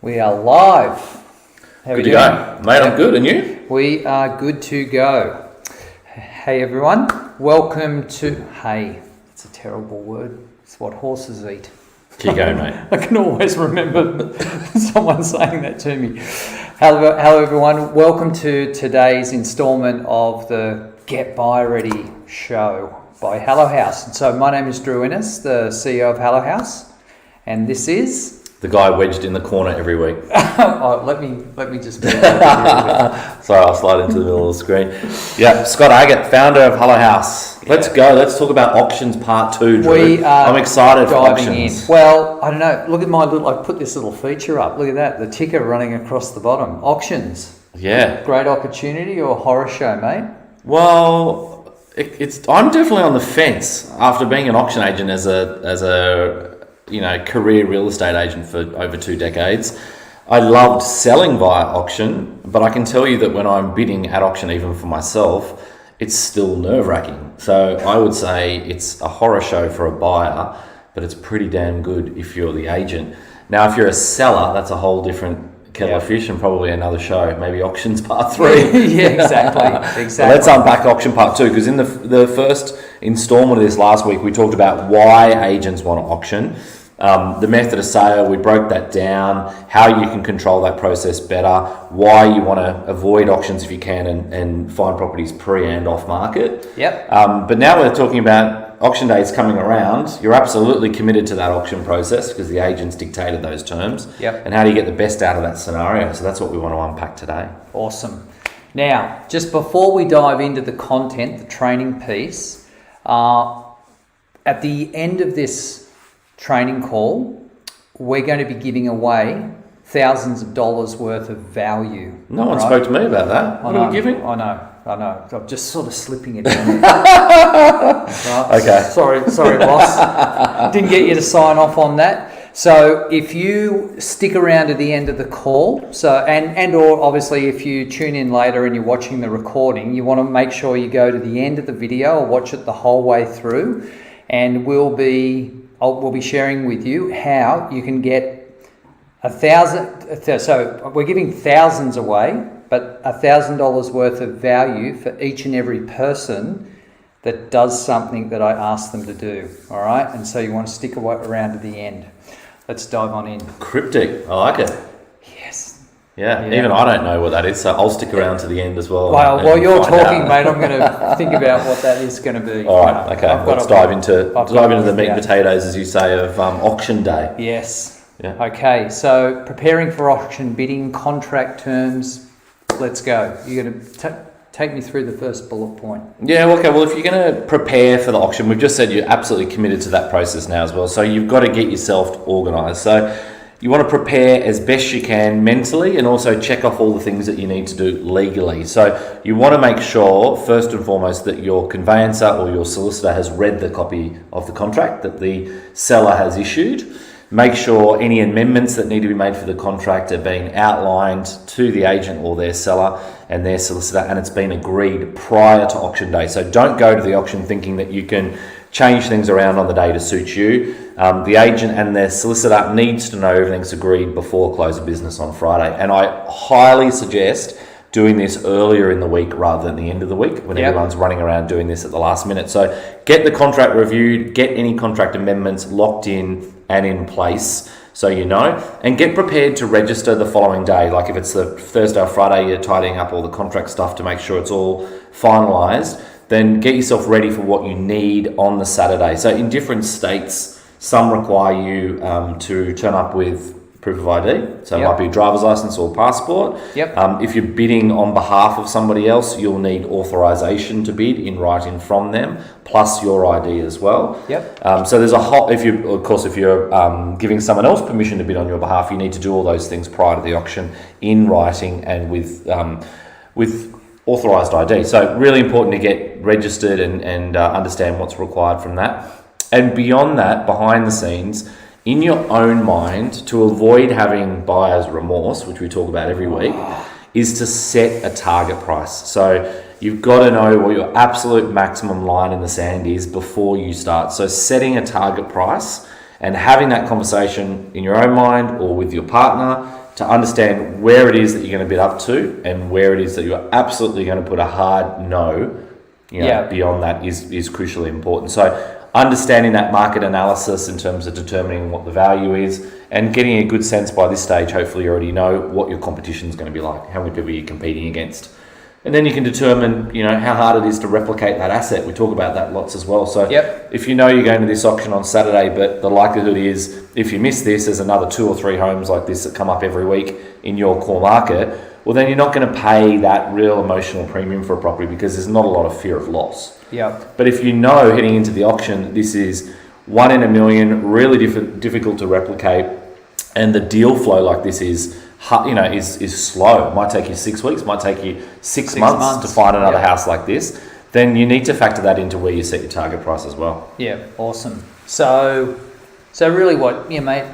We are live. How Good to go. Mate, I'm good. And you? We are good to go. Hey everyone, welcome to... Hey, it's a terrible word. It's what horses eat. Keep going, mate. I can always remember someone saying that to me. Hello everyone, welcome to today's instalment of the Get Buy Ready show by Hello House. And so my name is Drew Innes, the CEO of Hello House, and this is... The guy wedged in the corner every week. Oh, let me just... Sorry, I'll slide into the middle of the screen. Yeah, Scott Agate, founder of Hello House. Let's go. Let's talk about auctions part 2, Drew. I'm excited for auctions. Well, I don't know. Look at my little... I put this little feature up. Look at that. The ticker running across the bottom. Auctions. Yeah. Great opportunity or horror show, mate? Well, I'm definitely on the fence after being an auction agent as a career real estate agent for over 2 decades. I loved selling via auction, but I can tell you that when I'm bidding at auction, even for myself, it's still nerve-wracking. So I would say it's a horror show for a buyer, but it's pretty damn good if you're the agent. Now, if you're a seller, that's a whole different kettle of fish and probably another show, maybe auctions part 3. Yeah, exactly. So let's unpack auction part 2, because in the first installment of this last week, we talked about why agents want to auction, the method of sale. We broke that down, how you can control that process better, why you want to avoid auctions if you can, and find properties pre and off market. Yep. But now we're talking about auction days coming around. You're absolutely committed to that auction process because the agents dictated those terms. Yep. And how do you get the best out of that scenario? So that's what we want to unpack today. Awesome. Now, just before we dive into the content, the training piece, at the end of this training call, we're going to be giving away thousands of dollars worth of value. No one spoke to me about that. What are we giving? I know. I'm just sort of slipping it in there. Right. Okay. Sorry, boss. Didn't get you to sign off on that. So if you stick around to the end of the call, or obviously if you tune in later and you're watching the recording, you want to make sure you go to the end of the video or watch it the whole way through, and we'll be sharing with you how you can get 1,000. So we're giving thousands away, but $1,000 worth of value for each and every person that does something that I ask them to do. All right, and so you want to stick around to the end. Let's dive on in. Cryptic. I like it. Yes. Yeah. Even I don't know what that is, so I'll stick around to the end as well. Well, while you're talking, mate, I'm going to think about what that is going to be. All right. Okay. Let's dive into the meat and potatoes, as you say, of auction day. Yes. Yeah. Okay. So preparing for auction bidding, contract terms. Let's go. You're going to take me through the first bullet point. Yeah, okay. Well, if you're going to prepare for the auction, we've just said you're absolutely committed to that process now as well. So you've got to get yourself organised. So you want to prepare as best you can mentally and also check off all the things that you need to do legally. So you want to make sure, first and foremost, that your conveyancer or your solicitor has read the copy of the contract that the seller has issued. Make sure any amendments that need to be made for the contract are being outlined to the agent or their seller and their solicitor, and it's been agreed prior to auction day. So don't go to the auction thinking that you can change things around on the day to suit you. The agent and their solicitor needs to know everything's agreed before close of business on Friday. And I highly suggest doing this earlier in the week rather than the end of the week when everyone's running around doing this at the last minute. So get the contract reviewed, get any contract amendments locked in and in place so you know, and get prepared to register the following day. Like if it's the Thursday or Friday, you're tidying up all the contract stuff to make sure it's all finalised, then get yourself ready for what you need on the Saturday. So in different states, some require you to turn up with proof of ID. So it might be a driver's license or passport. If you're bidding on behalf of somebody else, you'll need authorization to bid in writing from them, plus your ID as well. So there's if you're giving someone else permission to bid on your behalf, you need to do all those things prior to the auction in writing and with authorized ID. So really important to get registered and understand what's required from that. And beyond that, behind the scenes, in your own mind, to avoid having buyer's remorse, which we talk about every week, is to set a target price. So you've got to know what your absolute maximum line in the sand is before you start. So setting a target price and having that conversation in your own mind or with your partner to understand where it is that you're going to bid up to and where it is that you're absolutely going to put a hard no, beyond that is crucially important. So understanding that market analysis in terms of determining what the value is and getting a good sense by this stage, hopefully you already know what your competition is going to be like, how many people you're competing against. And then you can determine, how hard it is to replicate that asset. We talk about that lots as well. So if you know you're going to this auction on Saturday, but the likelihood is if you miss this, there's another 2 or 3 homes like this that come up every week in your core market, well, then you're not going to pay that real emotional premium for a property because there's not a lot of fear of loss. But if you know heading into the auction, this is 1 in a million, really difficult to replicate, and the deal flow like this is slow. It might take you 6 weeks, might take you six months to find another house like this. Then you need to factor that into where you set your target price as well. Yeah, awesome. So really, what mate?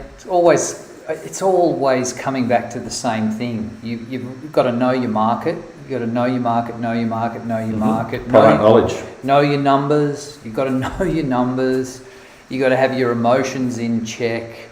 It's always coming back to the same thing. You've got to know your market. You've got to know your market, know your market, know your market. Product knowledge. Know your numbers. You've got to know your numbers. You've got to have your emotions in check.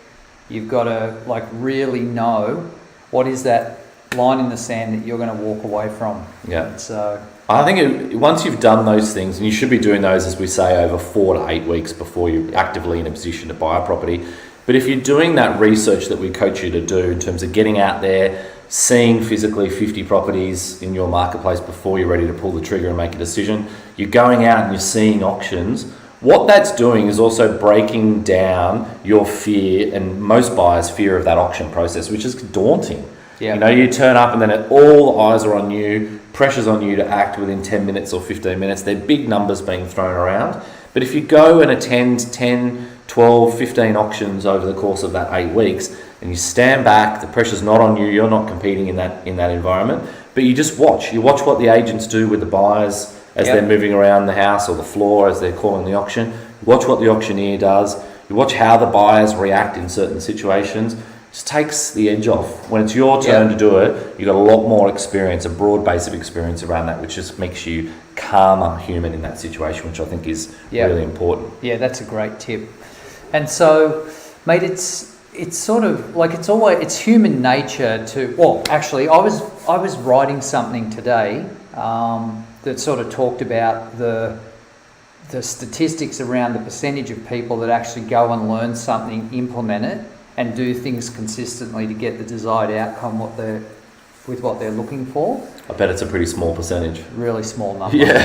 You've got to really know what is that line in the sand that you're going to walk away from. Yeah. So I think once you've done those things, and you should be doing those, as we say, over 4 to 8 weeks before you're actively in a position to buy a property. But if you're doing that research that we coach you to do in terms of getting out there, seeing physically 50 properties in your marketplace before you're ready to pull the trigger and make a decision, you're going out and you're seeing auctions. What that's doing is also breaking down your fear and most buyers' fear of that auction process, which is daunting. Yeah. You turn up and then all eyes are on you, pressure's on you to act within 10 minutes or 15 minutes. They're big numbers being thrown around. But if you go and attend 10, 12, 15 auctions over the course of that 8 weeks, and you stand back, the pressure's not on you, you're not competing in that environment, but you just watch. You watch what the agents do with the buyers as they're moving around the house or the floor as they're calling the auction. You watch what the auctioneer does. You watch how the buyers react in certain situations. It just takes the edge off. When it's your turn to do it, you've got a lot more experience, a broad base of experience around that, which just makes you calmer human in that situation, which I think is really important. Yeah, that's a great tip. And so, mate, it's sort of it's human nature to. Well, actually, I was writing something today that sort of talked about the statistics around the percentage of people that actually go and learn something, implement it, and do things consistently to get the desired outcome with what they're looking for. I bet it's a pretty small percentage. Really small number. Yeah.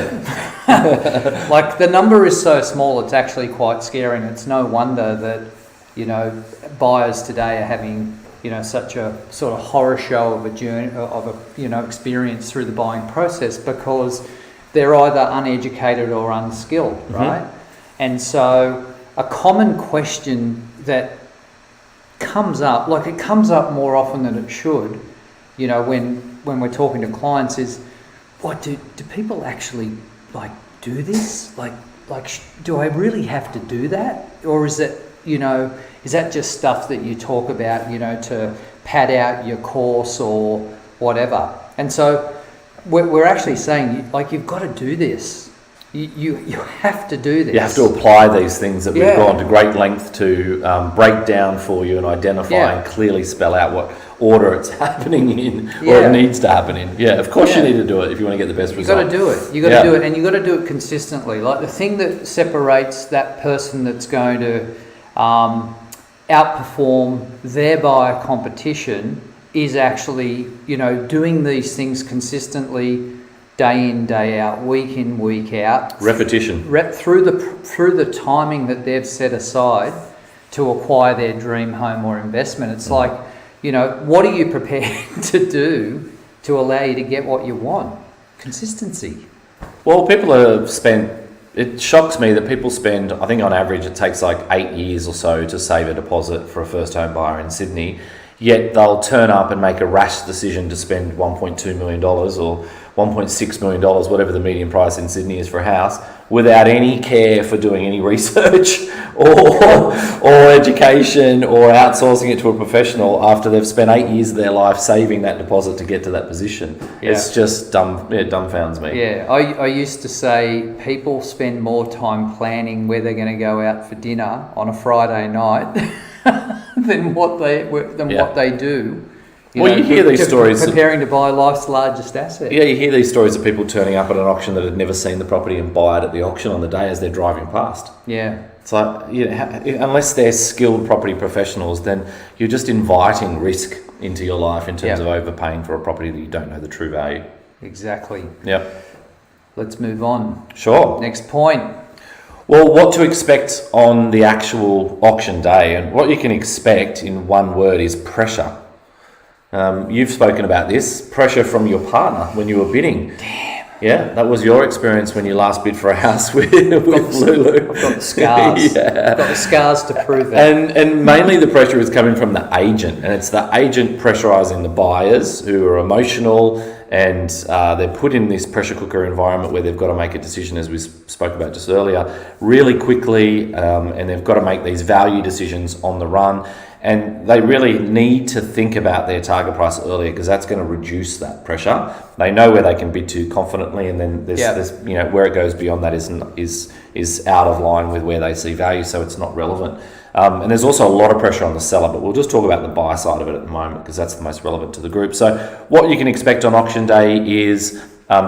The number is so small, it's actually quite scary, and it's no wonder that, buyers today are having, such a sort of horror show of a journey, experience through the buying process, because they're either uneducated or unskilled, right? And so a common question that comes up, it comes up more often than it should, when we're talking to clients is, what do people actually do this? Do I really have to do that? Or is it, is that just stuff that you talk about, to pad out your course or whatever? And so we're actually saying, you've got to do this. You have to do this. You have to apply these things that we've gone to great length to break down for you and identify and clearly spell out what order it's happening in or it needs to happen in. Yeah, of course you need to do it if you want to get the best result. You've got to do it. You've got to do it, and you've got to do it consistently. The thing that separates that person that's going to outperform their buyer competition is actually, doing these things consistently, day in, day out, week in, week out. Repetition. Through the timing that they've set aside to acquire their dream home or investment. It's what are you prepared to do to allow you to get what you want? Consistency. Well, it shocks me that people spend, I think on average it takes 8 years or so to save a deposit for a first home buyer in Sydney, yet they'll turn up and make a rash decision to spend $1.2 million or $1.6 million, whatever the median price in Sydney is for a house, without any care for doing any research or education or outsourcing it to a professional after they've spent 8 years of their life saving that deposit to get to that position. It's just dumbfounds me. Yeah, I used to say people spend more time planning where they're going to go out for dinner on a Friday night than what they do You hear these stories. Preparing to buy life's largest asset. Yeah, you hear these stories of people turning up at an auction that had never seen the property and buy it at the auction on the day as they're driving past. Yeah. It's like, unless they're skilled property professionals, then you're just inviting risk into your life in terms of overpaying for a property that you don't know the true value. Exactly. Yep. Let's move on. Sure. Next point. Well, what to expect on the actual auction day, and what you can expect in one word is pressure. You've spoken about this, pressure from your partner when you were bidding. Damn. Yeah, that was your experience when you last bid for a house with Lulu. I've got the scars. I've got the scars to prove it. And mainly the pressure is coming from the agent, and it's the agent pressurising the buyers who are emotional, and they're put in this pressure cooker environment where they've got to make a decision, as we spoke about just earlier, really quickly, and they've got to make these value decisions on the run. And they really need to think about their target price earlier, because that's going to reduce that pressure. They know where they can bid to confidently, and then there's where it goes beyond that is out of line with where they see value, so it's not relevant. And there's also a lot of pressure on the seller, but we'll just talk about the buy side of it at the moment, because that's the most relevant to the group. So what you can expect on auction day is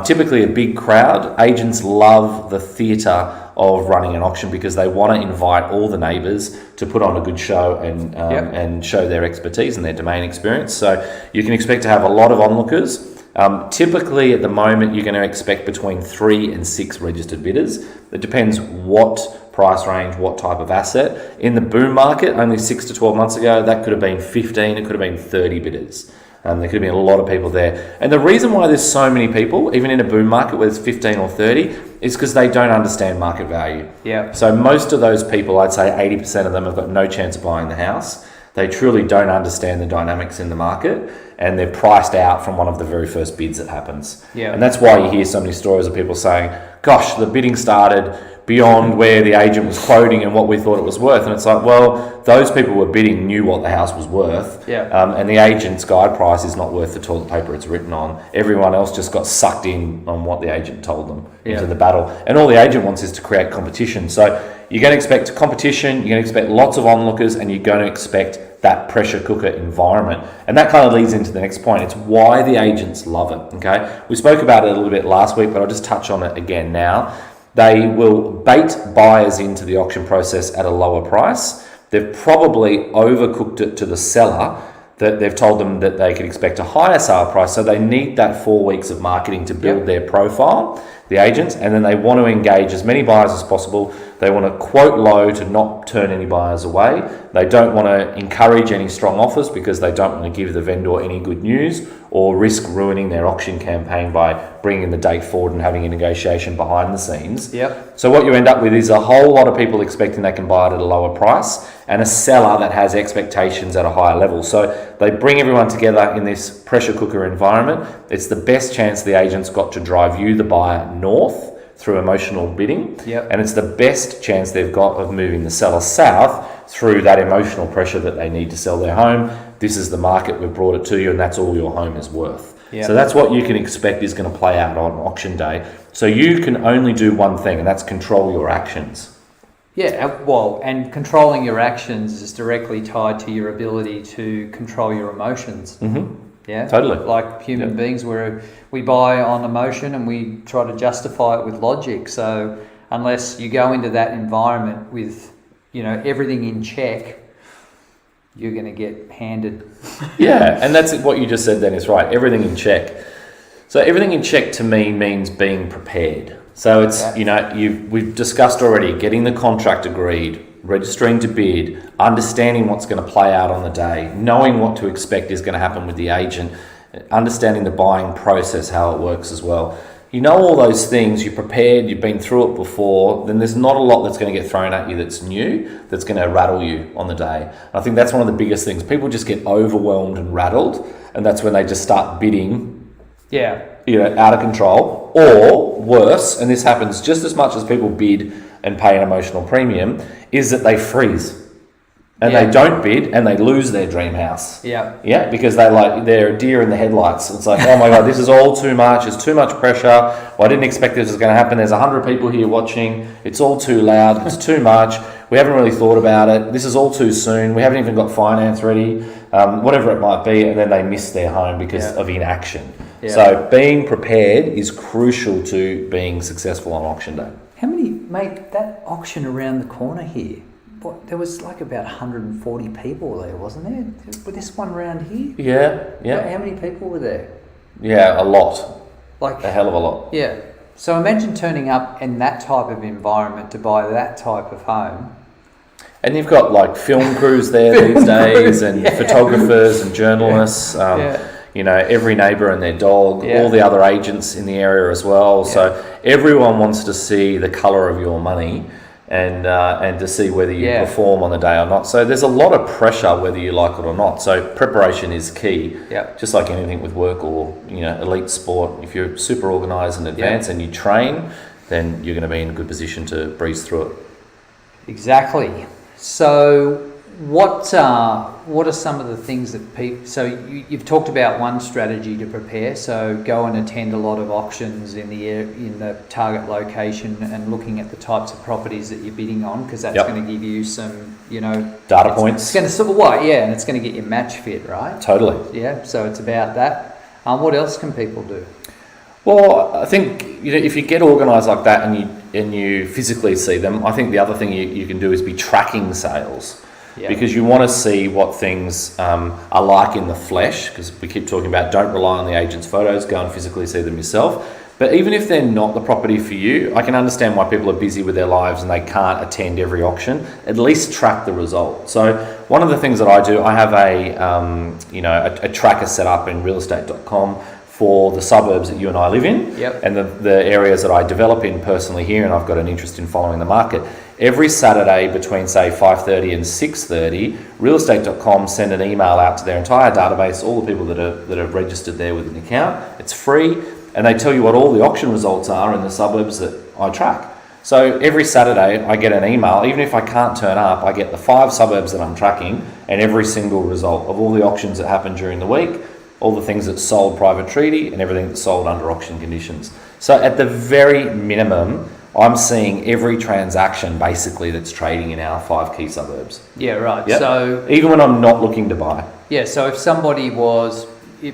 typically a big crowd. Agents love the theatre of running an auction because they want to invite all the neighbours to put on a good show and show their expertise and their domain experience. So you can expect to have a lot of onlookers. Typically at the moment you're going to expect between 3 and 6 registered bidders. It depends what price range, what type of asset. In the boom market only 6 to 12 months ago, that could have been 15, it could have been 30 bidders. There could have been a lot of people there. And the reason why there's so many people, even in a boom market where there's 15 or 30, is because they don't understand market value. Yeah. So most of those people, I'd say 80% of them have got no chance of buying the house. They truly don't understand the dynamics in the market, and they're priced out from one of the very first bids that happens. Yeah. And that's why you hear so many stories of people saying, gosh, the bidding started beyond where the agent was quoting and what we thought it was worth. And it's like, well, those people were bidding knew what the house was worth. Yeah. And the agent's guide price is not worth the toilet paper it's written on. Everyone else just got sucked in on what the agent told them into the battle. And all the agent wants is to create competition. So you're going to expect competition, you're going to expect lots of onlookers, and you're going to expect that pressure cooker environment. And that kind of leads into the next point. It's why the agents love it, okay? We spoke about it a little bit last week, but I'll just touch on it again now. They will bait buyers into the auction process at a lower price. They've probably overcooked it to the seller, that they've told them that they can expect a higher sale price. So they need that 4 weeks of marketing to build their profile, the agents, and then they want to engage as many buyers as possible. They want to quote low to not turn any buyers away. They don't want to encourage any strong offers because they don't want to give the vendor any good news or risk ruining their auction campaign by bringing the date forward and having a negotiation behind the scenes. Yep. So what you end up with is a whole lot of people expecting they can buy it at a lower price, and a seller that has expectations at a higher level. So they bring everyone together in this pressure cooker environment. It's the best chance the agent's got to drive you, the buyer, north through emotional bidding. Yep. And it's the best chance they've got of moving the seller south through that emotional pressure that they need to sell their home. This is the market, we've brought it to you, and that's all your home is worth. Yep. So that's what you can expect is going to play out on auction day. So you can only do one thing, and that's control your actions. Yeah, well, and controlling your actions is directly tied to your ability to control your emotions. Mm-hmm. Yeah, totally. Like human beings, where we buy on emotion and we try to justify it with logic. So unless you go into that environment with, everything in check, you're going to get handed. Yeah, and that's what you just said then is right. Everything in check. So everything in check to me means being prepared. So it's, we've discussed already getting the contract agreed, registering to bid, understanding what's going to play out on the day, knowing what to expect is going to happen with the agent, understanding the buying process, how it works as well. You know all those things, you're prepared, you've been through it before, then there's not a lot that's going to get thrown at you that's new, that's going to rattle you on the day. And I think that's one of the biggest things. People just get overwhelmed and rattled, and that's when they just start bidding out of control, or worse, and this happens just as much as people bid and pay an emotional premium, is that they freeze and they don't bid and they lose their dream house. Yeah, because they're a deer in the headlights. It's like, oh my God, this is all too much. It's too much pressure. Well, I didn't expect this was going to happen. There's 100 people here watching. It's all too loud. It's too much. We haven't really thought about it. This is all too soon. We haven't even got finance ready. whatever it might be, and then they miss their home because of inaction. Yeah. So being prepared is crucial to being successful on auction day. How many, mate, that auction around the corner here, there was like about 140 people there, wasn't there? With this one around here? Yeah. How many people were there? Yeah, a lot. Like a hell of a lot. Yeah. So imagine turning up in that type of environment to buy that type of home. And you've got like film crews there these days, and photographers and journalists. You know, every neighbour and their dog, all the other agents in the area as well. So everyone wants to see the colour of your money and to see whether you perform on the day or not. So there's a lot of pressure whether you like it or not. So preparation is key. Just like anything with work or, you know, elite sport. If you're super organised in advance and you train, then you're going to be in a good position to breeze through it. Exactly. So what are some of the things that people... So you've talked about one strategy to prepare. So go and attend a lot of auctions in the target location and looking at the types of properties that you're bidding on, because that's going to give you some, you know... Data points. It's going to, and it's going to get you match fit, right? Totally. Yeah, so it's about that. What else can people do? Well, I think, you know, if you get organised like that and you physically see them, I think the other thing you can do is be tracking sales. Because you want to see what things are like in the flesh, because we keep talking about don't rely on the agent's photos, go and physically see them yourself. But even if they're not the property for you, I can understand why people are busy with their lives and they can't attend every auction. At least track the result. So one of the things that I do, I have a tracker set up in realestate.com for the suburbs that you and I live in, and the areas that I develop in personally here, and I've got an interest in following the market. Every Saturday between, say, 5:30 and 6:30, realestate.com send an email out to their entire database, all the people that are registered there with an account. It's free, and they tell you what all the auction results are in the suburbs that I track. So every Saturday I get an email. Even if I can't turn up, I get the 5 suburbs that I'm tracking and every single result of all the auctions that happen during the week, all the things that sold private treaty and everything that's sold under auction conditions. So at the very minimum, I'm seeing every transaction basically that's trading in our 5 key suburbs. Yeah, right. So even when I'm not looking to buy. Yeah, so if somebody was, you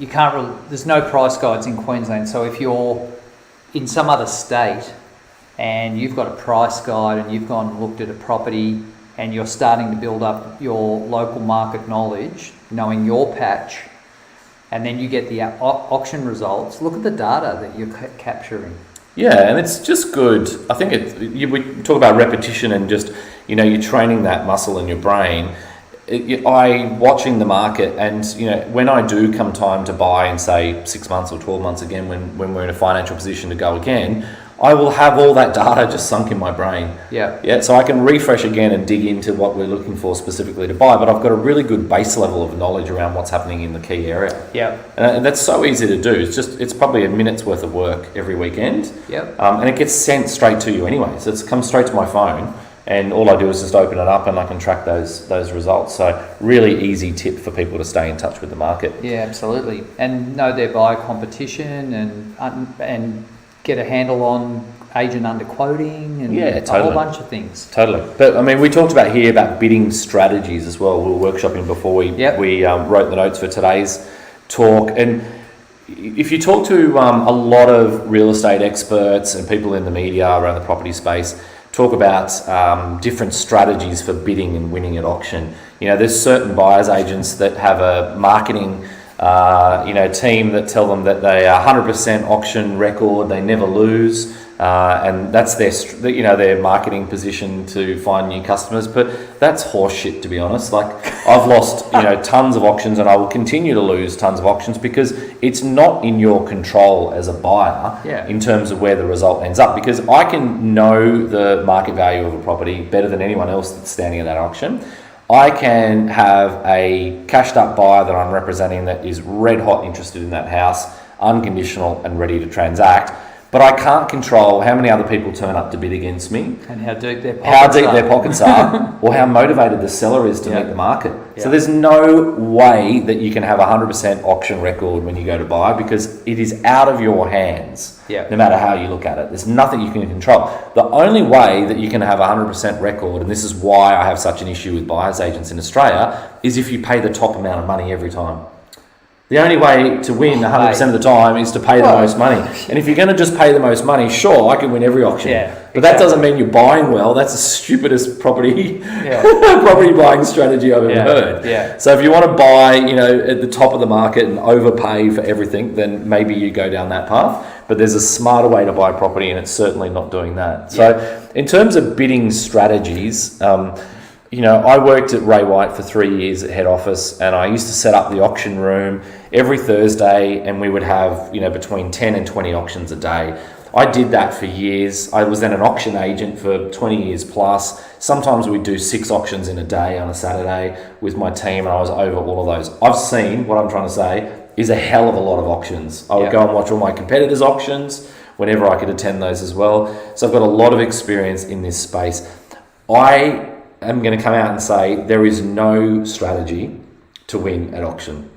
can't really, there's no price guides in Queensland. So if you're in some other state and you've got a price guide and you've gone and looked at a property and you're starting to build up your local market knowledge, knowing your patch, and then you get the auction results, look at the data that you're capturing. Yeah, and it's just good. I think we talk about repetition and just, you know, you're training that muscle in your brain. Watching the market, and, you know, when I do come time to buy in, say, 6 months or 12 months again, when we're in a financial position to go again, I will have all that data just sunk in my brain. So I can refresh again and dig into what we're looking for specifically to buy, but I've got a really good base level of knowledge around what's happening in the key area. And that's so easy to do. It's probably a minute's worth of work every weekend. And it gets sent straight to you anyway. So it comes straight to my phone, and all I do is just open it up and I can track those results. So really easy tip for people to stay in touch with the market. Yeah, absolutely. And know their buyer competition and get a handle on agent underquoting and a whole bunch of things. Totally. But I mean, we talked about here about bidding strategies as well. We were workshopping before we wrote the notes for today's talk. And if you talk to a lot of real estate experts and people in the media around the property space, talk about different strategies for bidding and winning at auction. You know, there's certain buyers agents that have a marketing team that tell them that they are 100% auction record, they never lose, and that's their marketing position to find new customers. But that's horseshit, to be honest. Like, I've lost tons of auctions, and I will continue to lose tons of auctions because it's not in your control as a buyer in terms of where the result ends up. Because I can know the market value of a property better than anyone else that's standing at that auction. I can have a cashed up buyer that I'm representing that is red hot interested in that house, unconditional and ready to transact. But I can't control how many other people turn up to bid against me, and how deep their pockets are, or how motivated the seller is to meet the market. So there's no way that you can have a 100% auction record when you go to buy, because it is out of your hands. No matter how you look at it, there's nothing you can control. The only way that you can have a 100% record, and this is why I have such an issue with buyers agents in Australia, is if you pay the top amount of money every time. The only way to win 100% of the time is to pay the most money. And if you're going to just pay the most money, sure, I can win every auction. But that doesn't mean you're buying well. That's the stupidest property buying strategy I've ever heard. So if you want to buy, at the top of the market and overpay for everything, then maybe you go down that path. But there's a smarter way to buy property, and it's certainly not doing that. So in terms of bidding strategies, I worked at Ray White for 3 years at head office, and I used to set up the auction room every Thursday, and we would have, between 10 and 20 auctions a day. I did that for years. I was then an auction agent for 20 years plus. Sometimes we'd do 6 auctions in a day on a Saturday with my team, and I was over all of those. I've seen, what I'm trying to say, is a hell of a lot of auctions. I would go and watch all my competitors' auctions whenever I could attend those as well. So I've got a lot of experience in this space. I am going to come out and say there is no strategy to win at auction.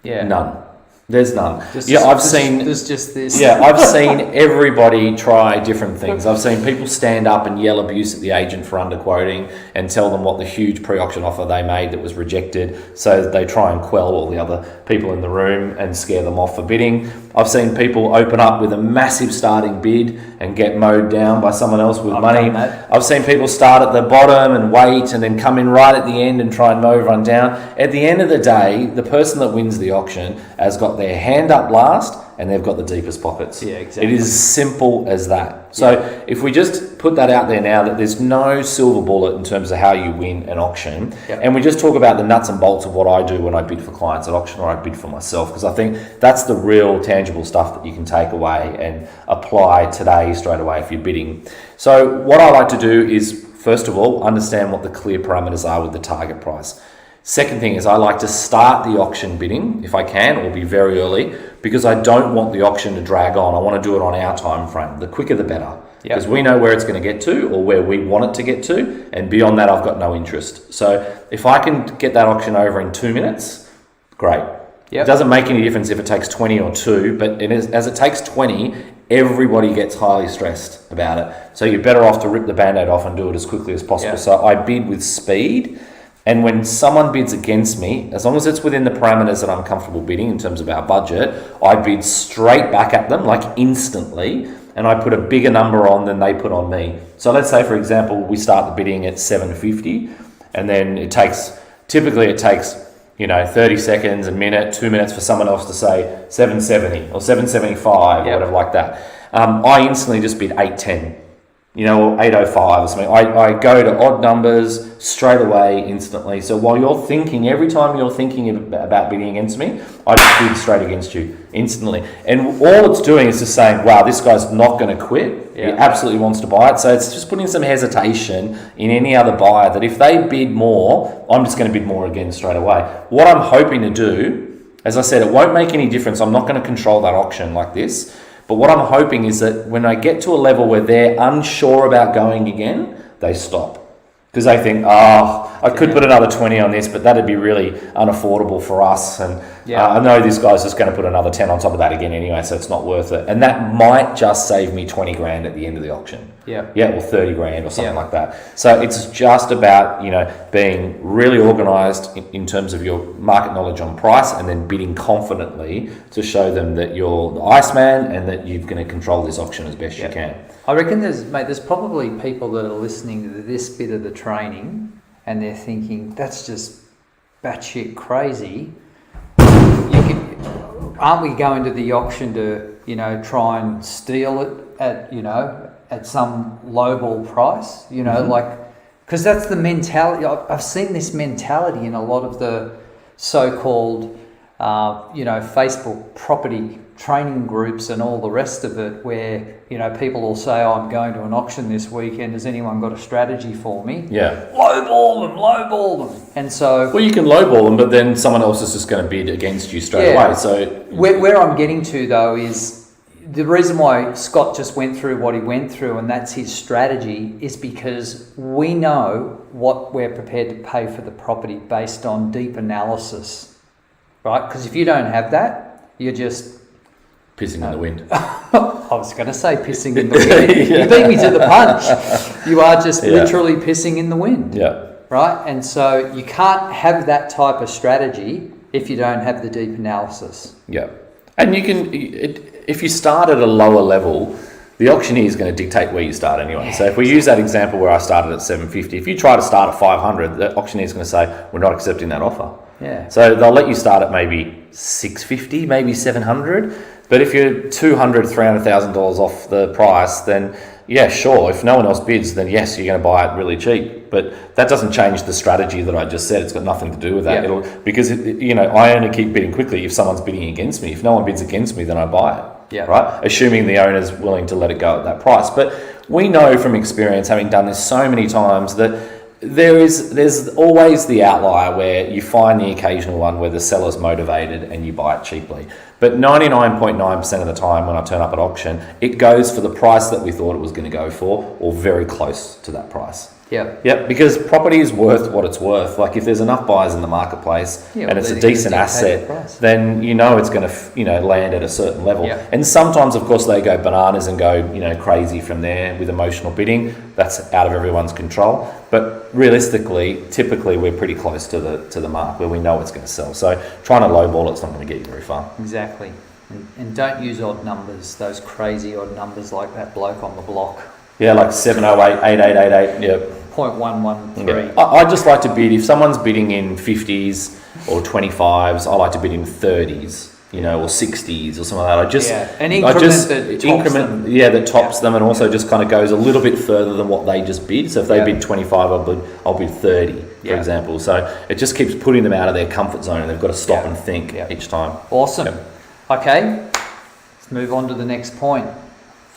None. There's none. There's just this. I've seen everybody try different things. I've seen people stand up and yell abuse at the agent for underquoting and tell them what the huge pre-auction offer they made that was rejected, so they try and quell all the other people in the room and scare them off for bidding. I've seen people open up with a massive starting bid and get mowed down by someone else with money. I've seen people start at the bottom and wait and then come in right at the end and try and mow everyone down. At the end of the day, the person that wins the auction has got their hand up last and they've got the deepest pockets. It is as simple as that. So if we just put that out there now, that there's no silver bullet in terms of how you win an auction, and we just talk about the nuts and bolts of what I do when I bid for clients at auction or I bid for myself, because I think that's the real tangible stuff that you can take away and apply today straight away if you're bidding. So what I like to do is, first of all, understand what the clear parameters are with the target price. Second thing is I like to start the auction bidding, if I can, or be very early, because I don't want the auction to drag on. I want to do it on our time frame. The quicker the better, because we know where it's going to get to or where we want it to get to, and beyond that I've got no interest. So if I can get that auction over in 2 minutes, great. It doesn't make any difference if it takes 20 or 2, but as it takes 20, everybody gets highly stressed about it. So you're better off to rip the band-aid off and do it as quickly as possible. So I bid with speed. And when someone bids against me, as long as it's within the parameters that I'm comfortable bidding in terms of our budget, I bid straight back at them, like instantly, and I put a bigger number on than they put on me. So let's say, for example, we start the bidding at 750, and then it takes 30 seconds, a minute, 2 minutes for someone else to say 770 or 775 or whatever like that. I instantly just bid 810. Or 805 or something. I go to odd numbers straight away, instantly. So while you're thinking, every time you're thinking about bidding against me, I just bid straight against you instantly. And all it's doing is just saying, wow, this guy's not going to quit. He absolutely wants to buy it. So it's just putting some hesitation in any other buyer that if they bid more, I'm just going to bid more again straight away. What I'm hoping to do, as I said, it won't make any difference. I'm not going to control that auction like this. But what I'm hoping is that when I get to a level where they're unsure about going again, they stop. Because they think, I could put another 20 on this, but that'd be really unaffordable for us. And I know this guy's just going to put another 10 on top of that again anyway, so it's not worth it. And that might just save me 20 grand at the end of the auction. Or 30 grand or something like that. So it's just about, being really organised in terms of your market knowledge on price, and then bidding confidently to show them that you're the Iceman and that you're going to control this auction as best you can. I reckon there's probably people that are listening to this bit of the training and they're thinking, that's just batshit crazy. Aren't we going to the auction to, try and steal it at some lowball price? Because that's the mentality. I've seen this mentality in a lot of the so-called, Facebook property training groups and all the rest of it, where people will say, I'm going to an auction this weekend, has anyone got a strategy for me? Lowball them. And so you can lowball them, but then someone else is just going to bid against you straight away. So where I'm getting to though is the reason why Scott just went through what he went through, and that's his strategy, is because we know what we're prepared to pay for the property based on deep analysis, right? Because if you don't have that, you're just pissing in the wind. I was going to say pissing in the wind. You beat me to the punch. You are just literally pissing in the wind. Yeah. Right? And so you can't have that type of strategy if you don't have the deep analysis. Yeah. And you can, if you start at a lower level, the auctioneer is going to dictate where you start anyway. Yeah. So if we use that example where I started at 750, if you try to start at 500, the auctioneer is going to say, we're not accepting that offer. Yeah. So they'll let you start at maybe 650, maybe 700. But if you're $200,000, $300,000 off the price, then yeah, sure. If no one else bids, then yes, you're going to buy it really cheap. But that doesn't change the strategy that I just said. It's got nothing to do with that. Yeah. I only keep bidding quickly if someone's bidding against me. If no one bids against me, then I buy it. Yeah. Right? Assuming the owner's willing to let it go at that price. But we know from experience, having done this so many times, that there's always the outlier where you find the occasional one where the seller's motivated and you buy it cheaply. But 99.9% of the time when I turn up at auction, it goes for the price that we thought it was going to go for, or very close to that price. Yeah. Yep, because property is worth what it's worth. Like if there's enough buyers in the marketplace and it's a decent asset, then you know it's going to land at a certain level. Yeah. And sometimes, of course, they go bananas and go crazy from there with emotional bidding. That's out of everyone's control. But realistically, typically we're pretty close to the mark where we know it's going to sell. So trying to lowball it's not going to get you very far. Exactly. And don't use odd numbers, those crazy odd numbers like that bloke on the block. Yeah, like 708, 8888, yeah. 0.113. Yeah. I just like to bid, if someone's bidding in 50s or 25s, I like to bid in 30s, or 60s or something like that. An increment that tops them and also just kind of goes a little bit further than what they just bid. So if they bid 25, I'll bid 30, for example. So it just keeps putting them out of their comfort zone and they've got to stop and think each time. Awesome. Yep. Okay, let's move on to the next point.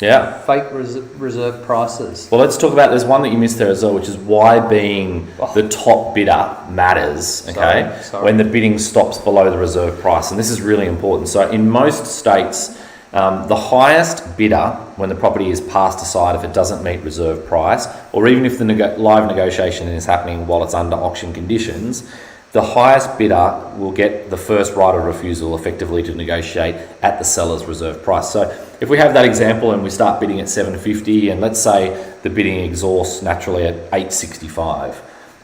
Yeah. Fake reserve prices. Well, let's talk about, there's one that you missed there as well, which is why being the top bidder matters, okay? Sorry. When the bidding stops below the reserve price. And this is really important. So in most states, the highest bidder, when the property is passed aside if it doesn't meet reserve price, or even if the live negotiation is happening while it's under auction conditions, the highest bidder will get the first right of refusal effectively to negotiate at the seller's reserve price. So if we have that example and we start bidding at 750 and let's say the bidding exhausts naturally at 865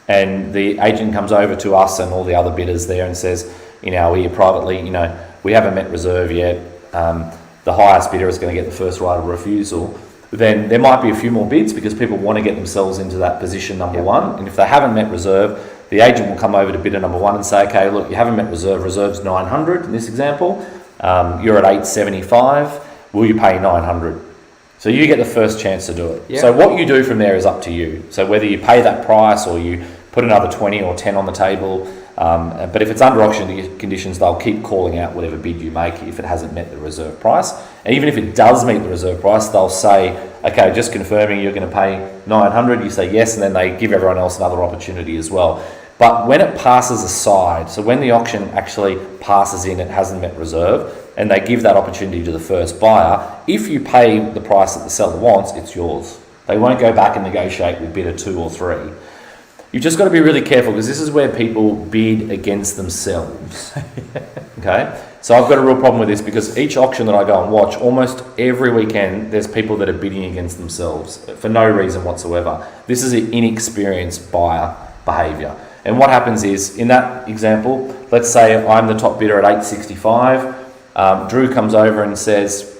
and the agent comes over to us and all the other bidders there and says, in our ear privately, we haven't met reserve yet, the highest bidder is going to get the first right of refusal, then there might be a few more bids because people want to get themselves into that position number one. And if they haven't met reserve, the agent will come over to bidder number one and say, okay, look, you haven't met reserve. Reserve's 900 in this example. You're at 875. Will you pay 900? So you get the first chance to do it. Yep. So what you do from there is up to you. So whether you pay that price or you put another 20 or 10 on the table, but if it's under auction conditions, they'll keep calling out whatever bid you make if it hasn't met the reserve price. And even if it does meet the reserve price, they'll say, okay, just confirming you're going to pay 900. You say yes, and then they give everyone else another opportunity as well. But when it passes aside, so when the auction actually passes in, it hasn't met reserve, and they give that opportunity to the first buyer, if you pay the price that the seller wants, it's yours. They won't go back and negotiate with bidder 2 or 3. You've just got to be really careful because this is where people bid against themselves. Okay? So I've got a real problem with this because each auction that I go and watch, almost every weekend, there's people that are bidding against themselves for no reason whatsoever. This is an inexperienced buyer behaviour. And what happens is, in that example, let's say I'm the top bidder at 865. Drew comes over and says,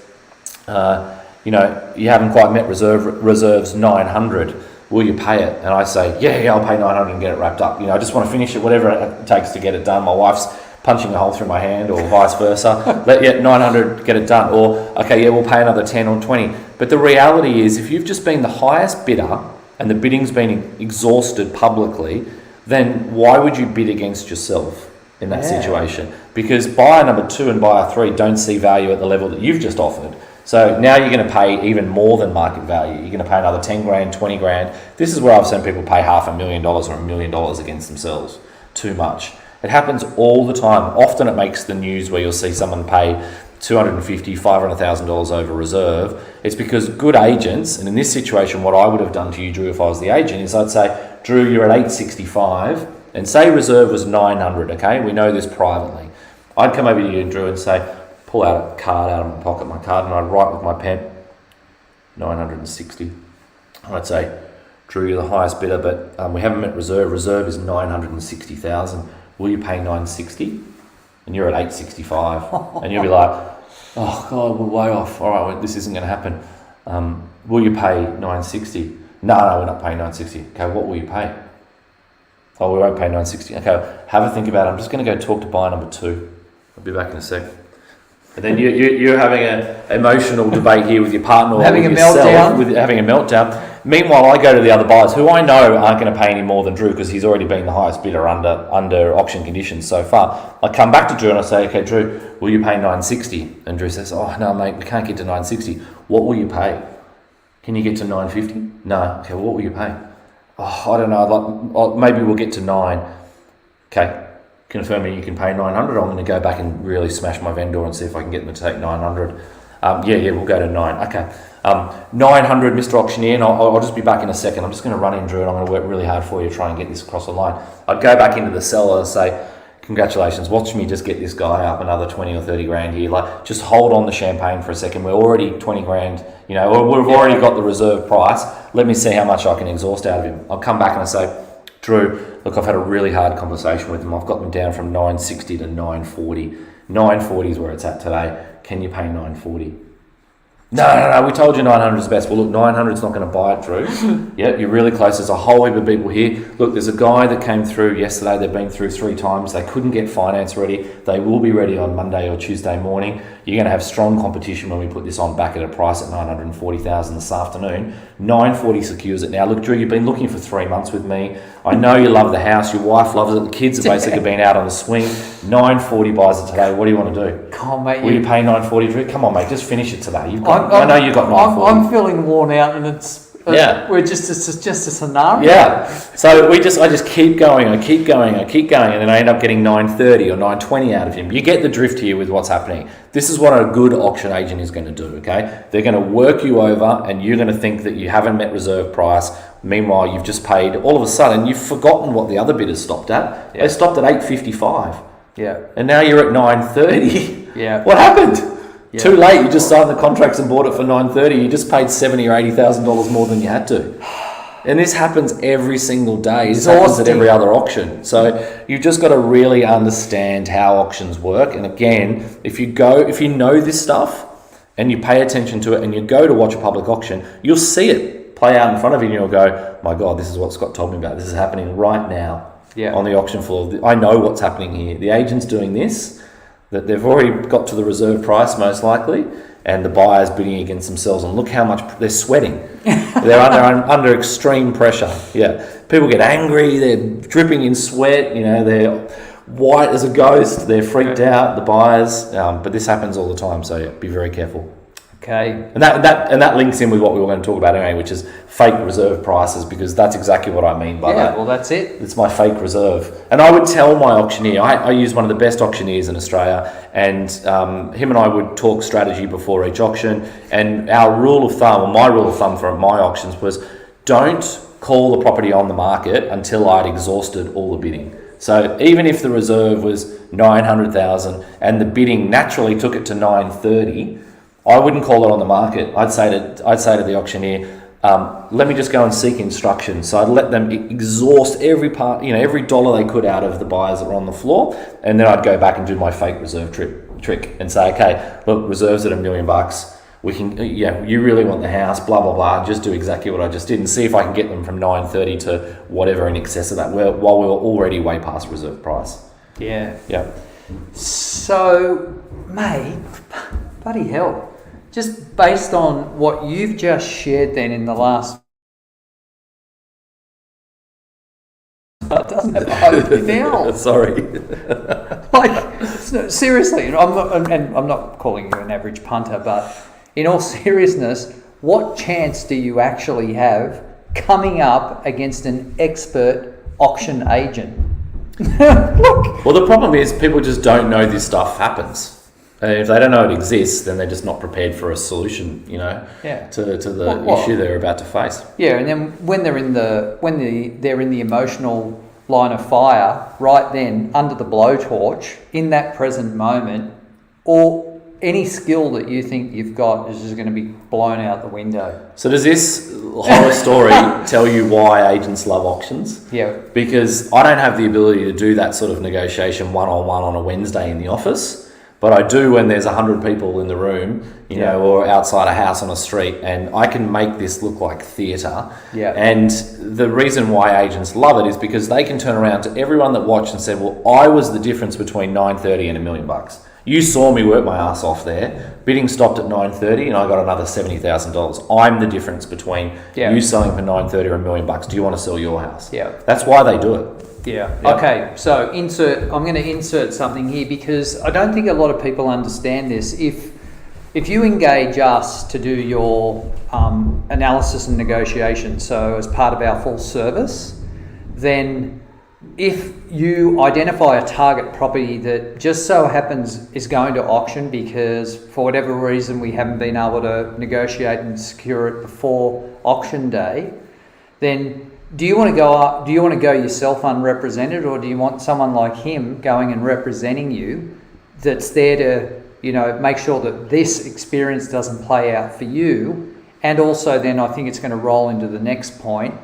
you haven't quite met reserves 900. Will you pay it? And I say, yeah, I'll pay 900 and get it wrapped up. I just want to finish it, whatever it takes to get it done. My wife's punching a hole through my hand or vice versa. 900, get it done. Or, okay, yeah, we'll pay another 10 or 20. But the reality is, if you've just been the highest bidder and the bidding's been exhausted publicly, then why would you bid against yourself in that situation? Because buyer number 2 and buyer 3 don't see value at the level that you've just offered. So now you're going to pay even more than market value. You're going to pay another 10 grand, 20 grand. This is where I've seen people pay $500,000 or $1 million against themselves. Too much. It happens all the time. Often it makes the news where you'll see someone pay $250,000, $500,000 over reserve, it's because good agents, and in this situation, what I would have done to you, Drew, if I was the agent, is I'd say, Drew, you're at 865, and say reserve was 900, okay? We know this privately. I'd come over to you, Drew, and say, pull out a card out of my pocket, my card, and I'd write with my pen, 960. And I'd say, Drew, you're the highest bidder, but we haven't met reserve. Reserve is 960,000. Will you pay 960? And you're at 865, and you'll be like, oh God, we're way off. All right, well, this isn't going to happen. Will you pay 960? No, we're not paying 960. Okay, what will you pay? Oh, we won't pay 960. Okay, have a think about it. I'm just going to go talk to buyer number 2. I'll be back in a sec. And then you're having an emotional debate here with your partner or having with a yourself, meltdown. having a meltdown. Meanwhile, I go to the other buyers who I know aren't going to pay any more than Drew because he's already been the highest bidder under auction conditions so far. I come back to Drew and I say, okay, Drew, will you pay 960? And Drew says, oh no, mate, we can't get to 960. What will you pay? Can you get to 950? No. Okay, well, what will you pay? Oh, I don't know. Maybe we'll get to 9. Okay. Confirming you can pay 900. I'm going to go back and really smash my vendor and see if I can get them to take 900. Yeah, we'll go to 9. Okay. 900, Mr. Auctioneer, and I'll just be back in a second. I'm just going to run in, Drew, and I'm going to work really hard for you to try and get this across the line. I'd go back into the seller and say, congratulations, watch me just get this guy up another 20 or 30 grand here. Like, just hold on the champagne for a second. We're already 20 grand, we've already got the reserve price. Let me see how much I can exhaust out of him. I'll come back and I say, Drew, look, I've had a really hard conversation with them. I've got them down from 960 to 940. 940 is where it's at today. Can you pay 940? No, we told you 900 is the best. Well, look, 900 is not going to buy it, Drew. Yep, you're really close. There's a whole heap of people here. Look, there's a guy that came through yesterday. They've been through 3 times. They couldn't get finance ready. They will be ready on Monday or Tuesday morning. You're going to have strong competition when we put this on back at a price at 940,000 this afternoon. 940 secures it. Now, look, Drew, you've been looking for 3 months with me. I know you love the house. Your wife loves it. The kids have basically been out on the swing. 940 buys it today. What do you want to do? Come on, mate. Will you pay 940, Drew? Come on, mate. Just finish it today. I know you've got 940. I'm feeling worn out, and we're just a scenario. Yeah. So I just keep going, and then I end up getting 930 or 920 out of him. You get the drift here with what's happening. This is what a good auction agent is going to do, okay? They're going to work you over, and you're going to think that you haven't met reserve price. Meanwhile, you've just paid, all of a sudden, you've forgotten what the other bidders stopped at. Yeah. They stopped at 855. Yeah. And now you're at 930. Yeah. What happened? Yeah. Too late. You just signed the contracts and bought it for 930. You just paid $70,000 or $80,000 more than you had to. And this happens every single day. This happens at every other auction. So you've just got to really understand how auctions work. And again, if you know this stuff and you pay attention to it and you go to watch a public auction, you'll see it play out in front of you and you'll go, my God, this is what Scott told me about. This is happening right now on the auction floor. I know what's happening here. The agent's doing this, that they've already got to the reserve price most likely, and the buyer's bidding against themselves, and look how much they're sweating. They're under extreme pressure. Yeah, people get angry, they're dripping in sweat, they're white as a ghost, they're freaked out, the buyers, but this happens all the time, so yeah, be very careful. Okay. And that links in with what we were going to talk about anyway, which is fake reserve prices, because that's exactly what I mean by that. Yeah, well, that's it. It's my fake reserve. And I would tell my auctioneer, I use one of the best auctioneers in Australia, and him and I would talk strategy before each auction. And our rule of thumb, or my rule of thumb for my auctions, was don't call the property on the market until I'd exhausted all the bidding. So even if the reserve was 900,000 and the bidding naturally took it to 930, I wouldn't call it on the market. I'd say to the auctioneer, let me just go and seek instructions. So I'd let them exhaust every part, every dollar they could out of the buyers that were on the floor, and then I'd go back and do my fake reserve trick and say, okay, look, reserves at $1 million. We can, you really want the house, blah blah blah. Just do exactly what I just did, and see if I can get them from 930 to whatever in excess of that, while we were already way past reserve price. Yeah. Yeah. So, mate, bloody hell. Just based on what you've just shared then in the last... doesn't have hope now. Sorry. Seriously, I'm not calling you an average punter, but in all seriousness, what chance do you actually have coming up against an expert auction agent? Look. Well, the problem is people just don't know this stuff happens. And if they don't know it exists, then they're just not prepared for a solution, to the issue they're about to face. Yeah, and then when they're in the emotional line of fire, right then under the blowtorch, in that present moment, or any skill that you think you've got is just going to be blown out the window. So does this horror story tell you why agents love auctions? Yeah. Because I don't have the ability to do that sort of negotiation one-on-one on a Wednesday in the office, but I do when there's 100 people in the room, or outside a house on a street, and I can make this look like theatre. Yeah. And the reason why agents love it is because they can turn around to everyone that watched and said, well, I was the difference between $930 and $1 million. You saw me work my ass off there. Bidding stopped at $930 and I got another $70,000. I'm the difference between you selling for $930 or $1 million. Do you want to sell your house? Yeah. That's why they do it. Yeah. Okay. So I'm going to insert something here because I don't think a lot of people understand this. If you engage us to do your analysis and negotiation, so as part of our full service, then if you identify a target property that just so happens is going to auction because for whatever reason we haven't been able to negotiate and secure it before auction day, then do you want to go yourself unrepresented, or do you want someone like him going and representing you that's there to make sure that this experience doesn't play out for you? And also then I think it's going to roll into the next point,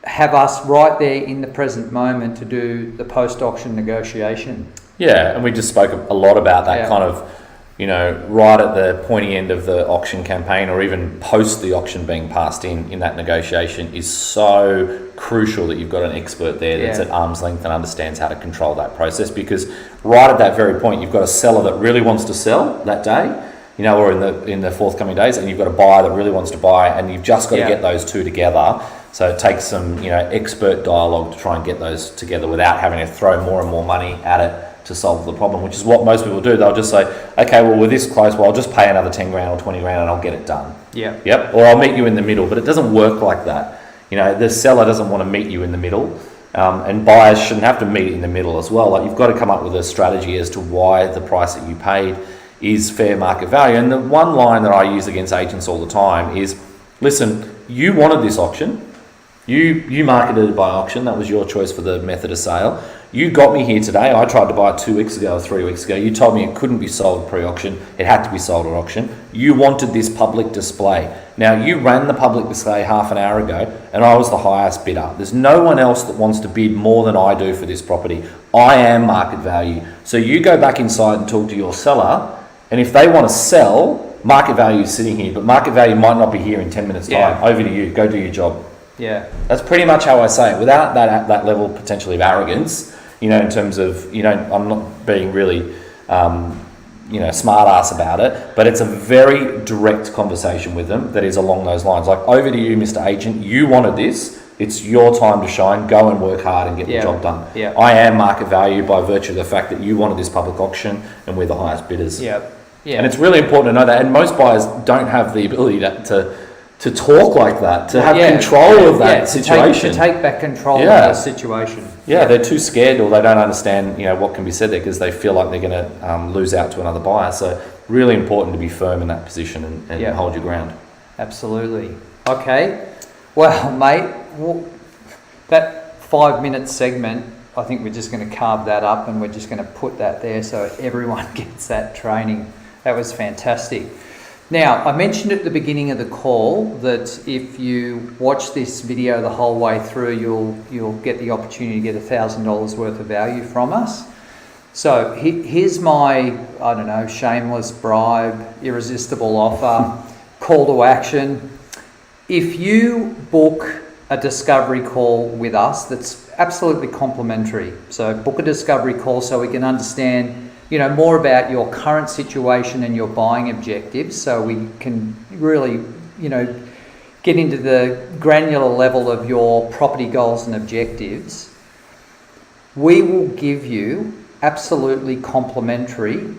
have us right there in the present moment to do the post-auction negotiation. Yeah, and we just spoke a lot about that kind of, right at the pointy end of the auction campaign, or even post the auction being passed in that negotiation is so crucial that you've got an expert there that's at arm's length and understands how to control that process, because right at that very point you've got a seller that really wants to sell that day, or in the forthcoming days, and you've got a buyer that really wants to buy, and you've just got to get those two together. So it takes some, expert dialogue to try and get those together without having to throw more and more money at it to solve the problem, which is what most people do. They'll just say, okay, well, we're this close, well, I'll just pay another 10 grand or 20 grand and I'll get it done. Yeah. Yep. Or I'll meet you in the middle, but it doesn't work like that. The seller doesn't want to meet you in the middle, and buyers shouldn't have to meet in the middle as well. Like, you've got to come up with a strategy as to why the price that you paid is fair market value. And the one line that I use against agents all the time is, listen, you wanted this auction. You marketed it by auction. That was your choice for the method of sale. You got me here today. I tried to buy it 2 weeks ago or 3 weeks ago. You told me it couldn't be sold pre-auction. It had to be sold at auction. You wanted this public display. Now, you ran the public display half an hour ago and I was the highest bidder. There's no one else that wants to bid more than I do for this property. I am market value. So you go back inside and talk to your seller, and if they want to sell, market value is sitting here, but market value might not be here in 10 minutes time. Over to you. Go do your job. Yeah, that's pretty much how I say it, without that level potentially of arrogance, in terms of, I'm not being really, smart ass about it, but it's a very direct conversation with them that is along those lines. Like, over to you, Mr. Agent, you wanted this, it's your time to shine, go and work hard and get the job done. Yeah. I am market value by virtue of the fact that you wanted this public auction and we're the highest bidders. Yeah. And it's really important to know that, and most buyers don't have the ability to talk like that, to have control of that situation. To take back control of the situation. Yeah, they're too scared, or they don't understand, what can be said there, because they feel like they're going to lose out to another buyer. So really important to be firm in that position and hold your ground. Absolutely. Okay. Well, mate, that 5-minute segment, I think we're just going to carve that up and we're just going to put that there so everyone gets that training. That was fantastic. Now, I mentioned at the beginning of the call that if you watch this video the whole way through, you'll get the opportunity to get $1,000 worth of value from us. So here's my, shameless bribe, irresistible offer, call to action. If you book a discovery call with us, that's absolutely complimentary. So book a discovery call so we can understand more about your current situation and your buying objectives, so we can really, get into the granular level of your property goals and objectives. We will give you absolutely complimentary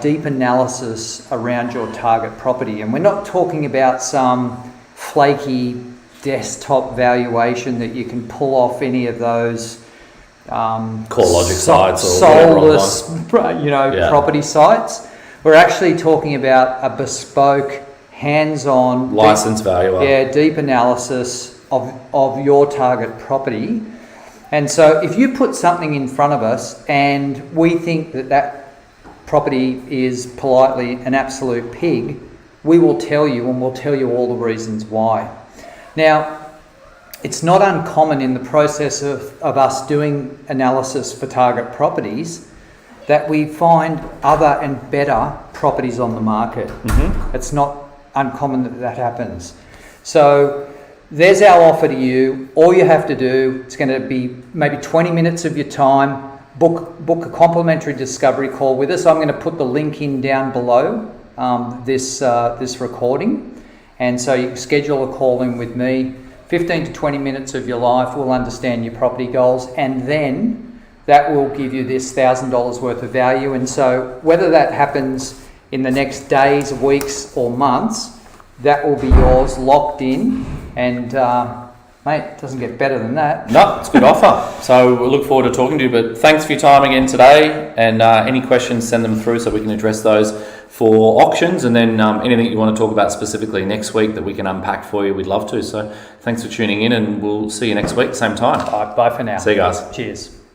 deep analysis around your target property. And we're not talking about some flaky desktop valuation that you can pull off any of those CoreLogic sites or whatever soulless, property sites. We're actually talking about a bespoke, hands-on, license value. Deep analysis of your target property. And so if you put something in front of us and we think that property is politely an absolute pig, we will tell you, and we'll tell you all the reasons why. Now, it's not uncommon in the process of us doing analysis for target properties that we find other and better properties on the market. It's not uncommon that happens. So there's our offer to you. All you have to do, it's going to be maybe 20 minutes of your time, book a complimentary discovery call with us. I'm going to put the link in down below this recording, and so you can schedule a call in with me. 15 to 20 minutes of your life, we'll understand your property goals, and then that will give you this $1,000 worth of value. And so whether that happens in the next days, weeks or months, that will be yours, locked in. And mate, it doesn't get better than that. No, it's a good offer. So we'll look forward to talking to you. But thanks for your time again today. And any questions, send them through so we can address those for auctions. And then anything you want to talk about specifically next week that we can unpack for you, we'd love to. So thanks for tuning in, and we'll see you next week, same time. Bye for now. See you guys. Cheers.